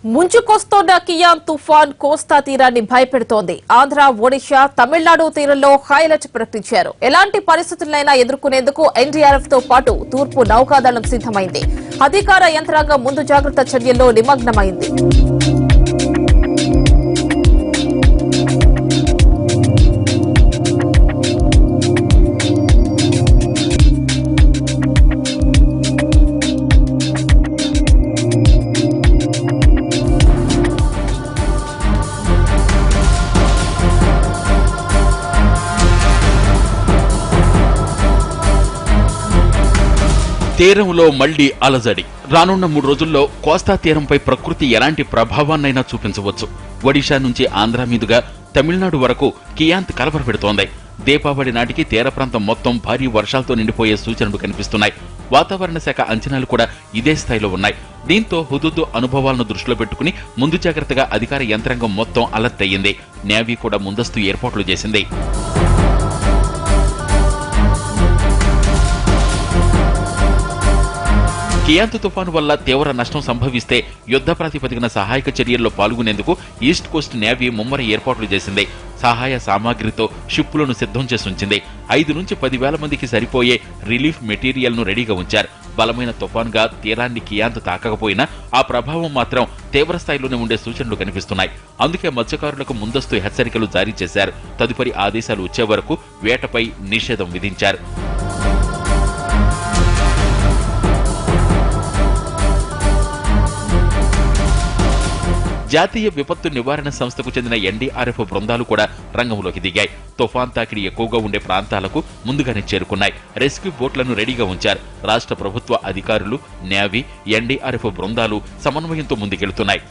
ముంచుకొస్తోన్న కియాన్ తుఫాన్ కోస్తా తీరాన్ని భయపెడుతోంది. ఆంధ్ర, ఒడిశా, తమిళనాడు తీరంలో హైలైట్ ప్రకటించారు. ఎలాంటి పరిస్థితులైనా ఎదుర్కొనేందుకు ఎన్డీఆర్ఎఫ్ తో పాటు తూర్పు నౌకాదళం సిద్దమైంది. అధికార యంత్రాంగం ముందు జాగ్రత్త చర్యల్లో నిమగ్నమైంది. తీరంలో మళ్లీ అలజడి. రానున్న 3 రోజుల్లో కోస్తా తీరంపై ప్రకృతి ఎలాంటి ప్రభావాన్నైనా చూపించవచ్చు. ఒడిశా నుంచి ఆంధ్ర మీదుగా తమిళనాడు వరకు కియాంత్ కలవరపెడుతోంది. దీపావళి నాటికి తీర ప్రాంతం మొత్తం భారీ వర్షాలతో నిండిపోయే సూచనలు కనిపిస్తున్నాయి. వాతావరణ శాఖ అంచనాలు కూడా ఇదే స్థాయిలో ఉన్నాయి. దీంతో హుదూద్ అనుభవాలను దృష్టిలో పెట్టుకుని ముందు జాగ్రత్తగా అధికార యంత్రాంగం మొత్తం అలర్ట్ అయ్యింది. నేవీ కూడా ముందస్తు ఏర్పాట్లు చేసింది. కియాంత్ తుఫాను వల్ల తీవ్ర నష్టం సంభవిస్తే యుద్ధ ప్రాతిపదికన సహాయక చర్యల్లో పాల్గొనేందుకు ఈస్ట్ కోస్ట్ నేవీ ముమ్మర ఏర్పాట్లు చేసింది. సహాయ సామాగ్రితో షిప్పులను సిద్ధం చేసి ఉంచింది. 5 నుంచి 10,000 మందికి సరిపోయే రిలీఫ్ మెటీరియల్ ను రెడీగా ఉంచారు. బలమైన తుఫాన్గా తీరాన్ని కియాంత్ తాకకపోయినా ఆ ప్రభావం మాత్రం తీవ్ర స్థాయిలోనే ఉండే సూచనలు కనిపిస్తున్నాయి. అందుకే మత్స్యకారులకు ముందస్తు హెచ్చరికలు జారీ చేశారు. తదుపరి ఆదేశాలు వచ్చే వరకు వేటపై నిషేధం విధించారు. జాతీయ విపత్తు నివారణ సంస్థకు చెందిన ఎన్డీఆర్ఎఫ్ బృందాలు కూడా రంగంలోకి దిగాయి. తుఫాన్ తాకిడి ఎక్కువగా ఉండే ప్రాంతాలకు ముందుగానే చేరుకున్నాయి. రెస్క్యూ బోట్లను రెడీగా ఉంచారు. రాష్ట్ర ప్రభుత్వ అధికారులు, నేవీ, ఎన్డీఆర్ఎఫ్ బృందాలు సమన్వయంతో ముందుకెళ్తున్నాయి.